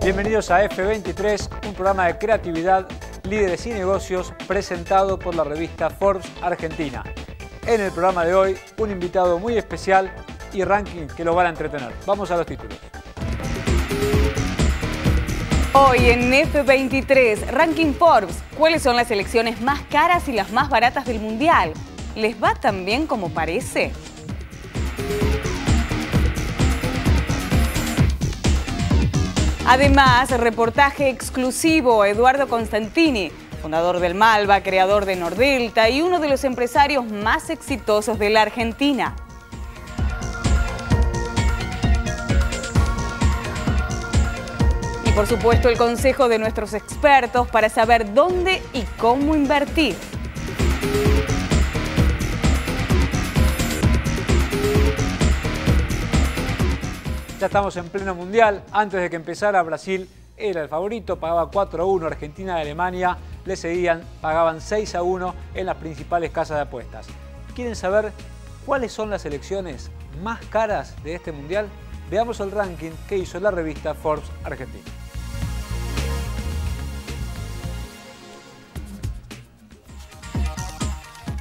Bienvenidos a F23, un programa de creatividad, líderes y negocios presentado por la revista Forbes Argentina. En el programa de hoy, un invitado muy especial y ranking que lo van a entretener. Vamos a los títulos. Hoy en F23, Ranking Forbes, ¿cuáles son las selecciones más caras y las más baratas del Mundial? ¿Les va tan bien como parece? Además, reportaje exclusivo, Eduardo Constantini, fundador del Malva, creador de Nordelta y uno de los empresarios más exitosos de la Argentina. Y por supuesto el consejo de nuestros expertos para saber dónde y cómo invertir. Ya estamos en pleno mundial. Antes de que empezara, Brasil era el favorito, pagaba 4-1, Argentina y Alemania le seguían, pagaban 6-1 en las principales casas de apuestas. ¿Quieren saber cuáles son las selecciones más caras de este mundial? Veamos el ranking que hizo la revista Forbes Argentina.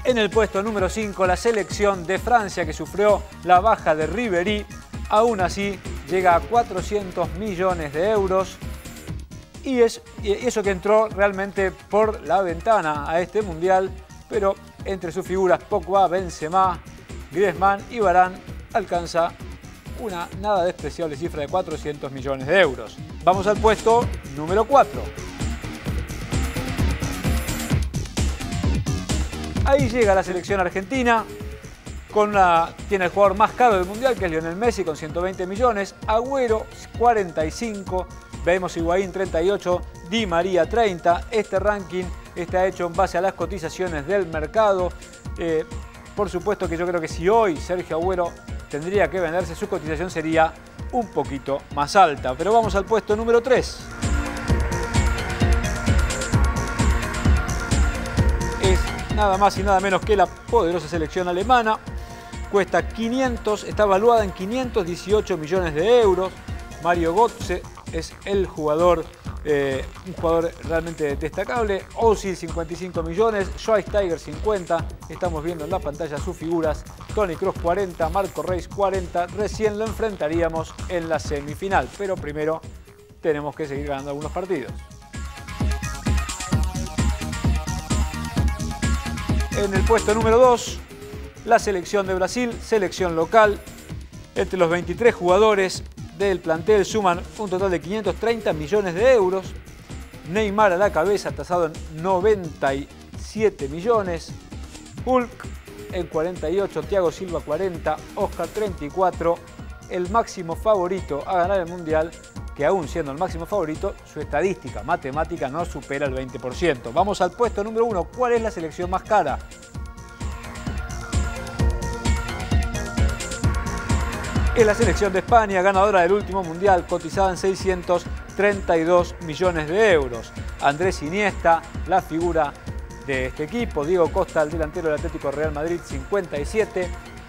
En el puesto número 5, la selección de Francia, que sufrió la baja de Ribéry. Aún así, llega a 400 millones de euros y eso que entró realmente por la ventana a este mundial, pero entre sus figuras Pogba, Benzema, Griezmann y Varane alcanza una nada despreciable cifra de 400 millones de euros. Vamos al puesto número 4. Ahí llega la selección argentina. Tiene el jugador más caro del Mundial, que es Lionel Messi, con 120 millones. Agüero, 45. Vemos Higuaín, 38. Di María, 30. Este ranking está hecho en base a las cotizaciones del mercado. Por supuesto que yo creo que si hoy Sergio Agüero tendría que venderse, su cotización sería un poquito más alta. Pero vamos al puesto número 3. Es nada más y nada menos que la poderosa selección alemana. Cuesta está valuada en 518 millones de euros. Mario Götze es el jugador, un jugador realmente destacable. Ozil, 55 millones. Schweinsteiger, 50. Estamos viendo en la pantalla sus figuras. Toni Kroos, 40. Marco Reus, 40. Recién lo enfrentaríamos en la semifinal. Pero primero tenemos que seguir ganando algunos partidos. En el puesto número 2, la selección de Brasil, selección local. Entre los 23 jugadores del plantel suman un total de 530 millones de euros. Neymar a la cabeza, tasado en 97 millones. Hulk en 48, Thiago Silva 40, Oscar 34. El máximo favorito a ganar el Mundial, que aún siendo el máximo favorito, su estadística matemática no supera el 20%. Vamos al puesto número 1. ¿Cuál es la selección más cara? Es la selección de España, ganadora del último mundial, cotizada en 632 millones de euros. Andrés Iniesta, la figura de este equipo. Diego Costa, el delantero del Atlético Real Madrid, 57.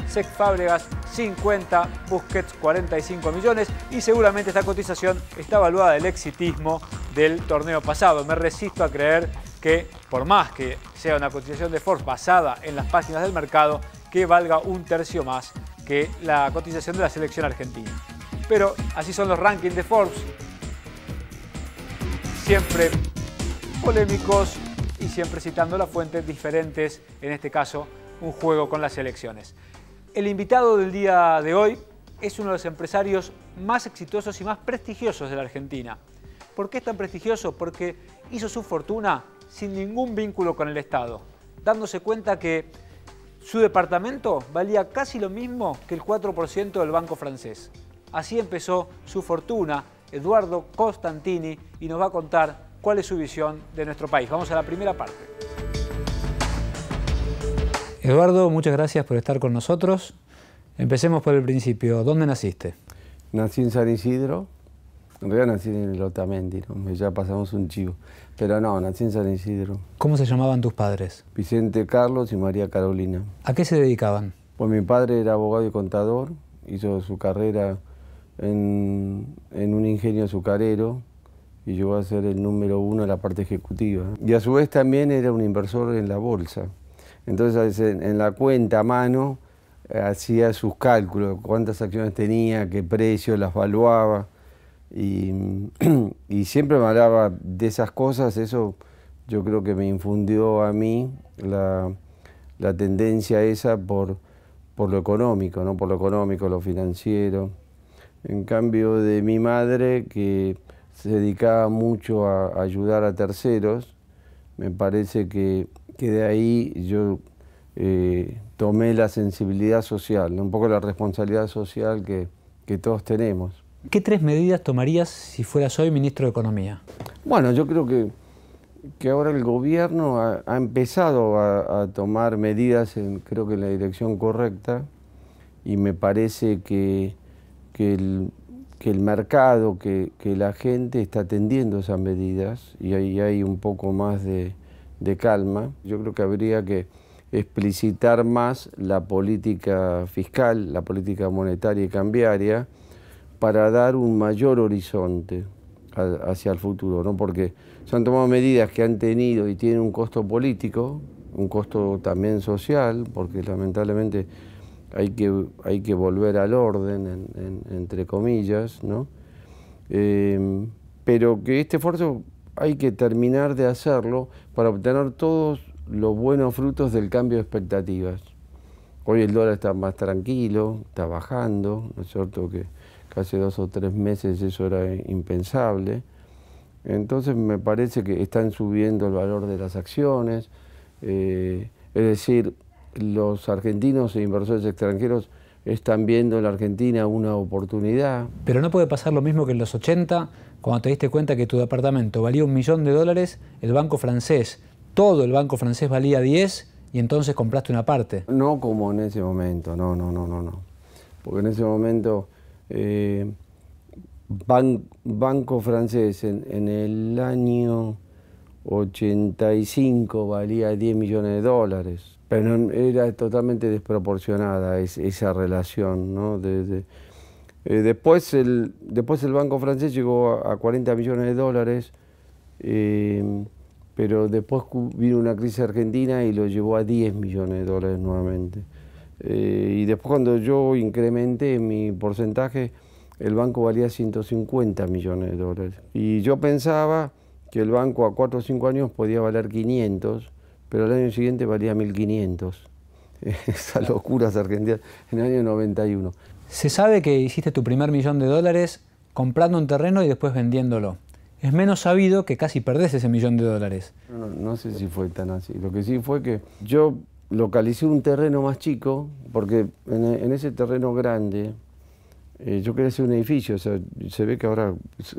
Cesc Fábregas, 50. Busquets, 45 millones. Y seguramente esta cotización está evaluada del exitismo del torneo pasado. Me resisto a creer que, por más que sea una cotización de Forbes basada en las páginas del mercado, que valga un tercio más que la cotización de la selección argentina. Pero así son los rankings de Forbes, siempre polémicos y siempre citando las fuentes diferentes, en este caso un juego con las selecciones. El invitado del día de hoy es uno de los empresarios más exitosos y más prestigiosos de la Argentina. ¿Por qué es tan prestigioso? Porque hizo su fortuna sin ningún vínculo con el Estado, dándose cuenta que su departamento valía casi lo mismo que el 4% del banco francés. Así empezó su fortuna Eduardo Constantini y nos va a contar cuál es su visión de nuestro país. Vamos a la primera parte. Eduardo, muchas gracias por estar con nosotros. Empecemos por el principio. ¿Dónde naciste? Nací en San Isidro. En realidad nací en el Otamendi, ¿no? Ya pasamos un chivo. Pero no, nací en San Isidro. ¿Cómo se llamaban tus padres? Vicente Carlos y María Carolina. ¿A qué se dedicaban? Pues mi padre era abogado y contador, hizo su carrera en un ingenio azucarero y llegó a ser el número 1 de la parte ejecutiva. Y a su vez también era un inversor en la bolsa. Entonces en la cuenta a mano hacía sus cálculos, cuántas acciones tenía, qué precio, las valuaba. Y siempre me hablaba de esas cosas. Eso yo creo que me infundió a mí la tendencia esa por lo económico, ¿no? Por lo económico, lo financiero. En cambio de mi madre, que se dedicaba mucho a ayudar a terceros, me parece que de ahí yo tomé la sensibilidad social, ¿no? Un poco la responsabilidad social que todos tenemos. ¿Qué 3 medidas tomarías si fueras hoy ministro de Economía? Bueno, yo creo que ahora el gobierno ha empezado a tomar medidas, creo que en la dirección correcta, y me parece que el mercado, que la gente está atendiendo esas medidas, y ahí hay un poco más de calma. Yo creo que habría que explicitar más la política fiscal, la política monetaria y cambiaria, para dar un mayor horizonte hacia el futuro, ¿no? Porque se han tomado medidas que han tenido y tienen un costo político, un costo también social, porque lamentablemente hay que volver al orden, entre comillas, ¿no? Pero que este esfuerzo hay que terminar de hacerlo para obtener todos los buenos frutos del cambio de expectativas. Hoy el dólar está más tranquilo, está bajando, ¿no es cierto? Que hace 2 o 3 meses eso era impensable. Entonces me parece que están subiendo el valor de las acciones, es decir, los argentinos e inversores extranjeros están viendo en la Argentina una oportunidad. Pero no puede pasar lo mismo que en los 80, cuando te diste cuenta que tu departamento valía $1 millón, el banco francés, todo el banco francés valía 10 y entonces compraste una parte. No como en ese momento, no. Porque en ese momento banco francés en el año 85 valía $10 millones, pero era totalmente desproporcionada esa relación, ¿no? Después el banco francés llegó a $40 millones, pero después vino una crisis argentina y lo llevó a $10 millones nuevamente. Y después cuando yo incrementé mi porcentaje, el banco valía $150 millones. Y yo pensaba que el banco a 4 o 5 años podía valer 500, pero al año siguiente valía 1500. Esas locuras argentinas en el año 91. Se sabe que hiciste tu primer $1 millón comprando un terreno y después vendiéndolo. Es menos sabido que casi perdés ese $1 millón. No sé si fue tan así. Lo que sí fue que yo localicé un terreno más chico, porque en ese terreno grande yo quería hacer un edificio. O sea, se ve que ahora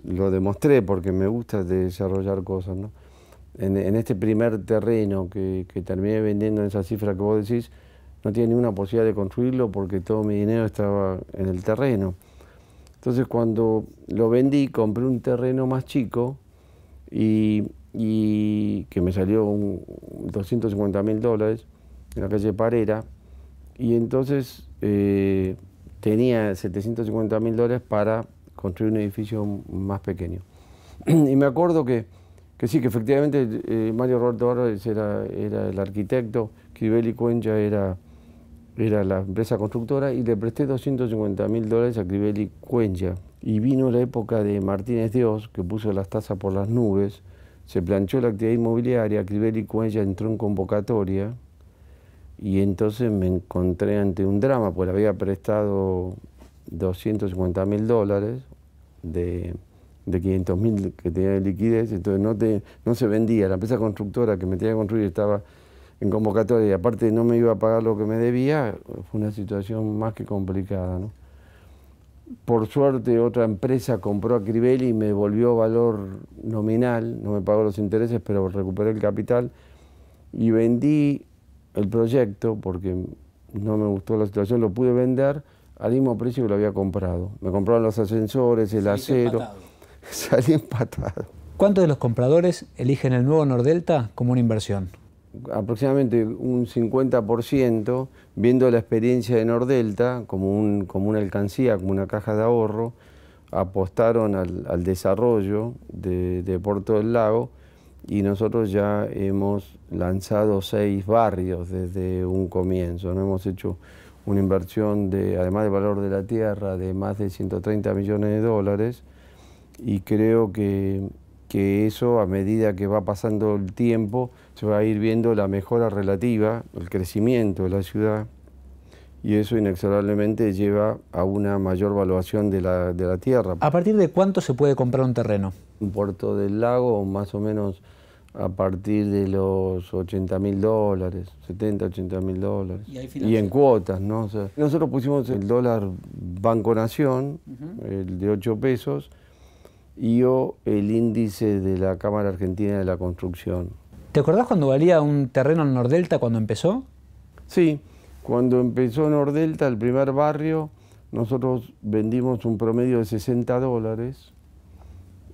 lo demostré porque me gusta desarrollar cosas, ¿no? En este primer terreno que terminé vendiendo en esa cifra que vos decís, no tenía ninguna posibilidad de construirlo porque todo mi dinero estaba en el terreno. Entonces cuando lo vendí, compré un terreno más chico y que me salió $250.000 en la calle Parera, y entonces tenía $750.000 para construir un edificio más pequeño. Y me acuerdo que sí, que efectivamente Mario Roberto Álvarez era el arquitecto, Crivelli Cuenca era la empresa constructora, y le presté $250.000 a Crivelli Cuenca. Y vino la época de Martínez Dios, que puso las tasas por las nubes, se planchó la actividad inmobiliaria, Crivelli Cuenca entró en convocatoria, y entonces me encontré ante un drama, pues le había prestado $250.000 de 500.000 que tenía de liquidez, entonces no se vendía. La empresa constructora que me tenía que construir estaba en convocatoria y aparte no me iba a pagar lo que me debía. Fue una situación más que complicada, ¿no? Por suerte otra empresa compró a Crivelli y me devolvió valor nominal, no me pagó los intereses, pero recuperé el capital y vendí el proyecto porque no me gustó la situación, lo pude vender al mismo precio que lo había comprado. Me compraron los ascensores, el acero. Salí empatado. ¿Cuántos de los compradores eligen el nuevo Nordelta como una inversión? Aproximadamente un 50%, viendo la experiencia de Nordelta como una alcancía, como una caja de ahorro, apostaron al desarrollo de Puerto del Lago, y nosotros ya hemos lanzado 6 barrios desde un comienzo, ¿no? Hemos hecho una inversión, además del valor de la tierra, de más de 130 millones de dólares, y creo que eso, a medida que va pasando el tiempo, se va a ir viendo la mejora relativa, el crecimiento de la ciudad, y eso inexorablemente lleva a una mayor valuación de la tierra. ¿A partir de cuánto se puede comprar un terreno? En Puerto del Lago, más o menos a partir de los $80.000, 70, $80.000. Y en cuotas, ¿no? O sea, nosotros pusimos el dólar Banco Nación, el de 8 pesos, y el índice de la Cámara Argentina de la Construcción. ¿Te acordás cuando valía un terreno en Nordelta cuando empezó? Sí, cuando empezó Nordelta, el primer barrio, nosotros vendimos un promedio de $60.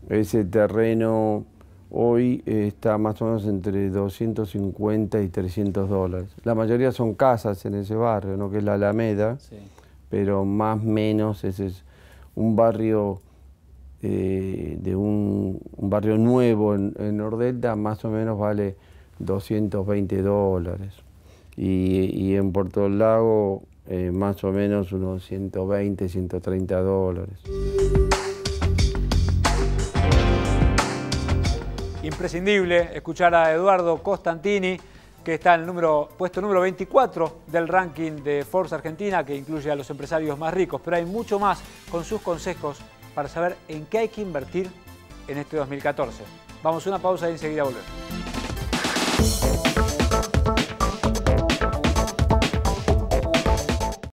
Ese terreno hoy está más o menos entre 250 y $300. La mayoría son casas en ese barrio, ¿no? Que es la Alameda, sí. Pero más o menos ese es un barrio un barrio nuevo en Nordelta, más o menos vale $220. Y en Puerto del Lago más o menos unos 120, $130. Imprescindible escuchar a Eduardo Costantini, que está en el puesto número 24 del ranking de Forbes Argentina, que incluye a los empresarios más ricos. Pero hay mucho más con sus consejos para saber en qué hay que invertir en este 2014. Vamos a una pausa y enseguida volvemos.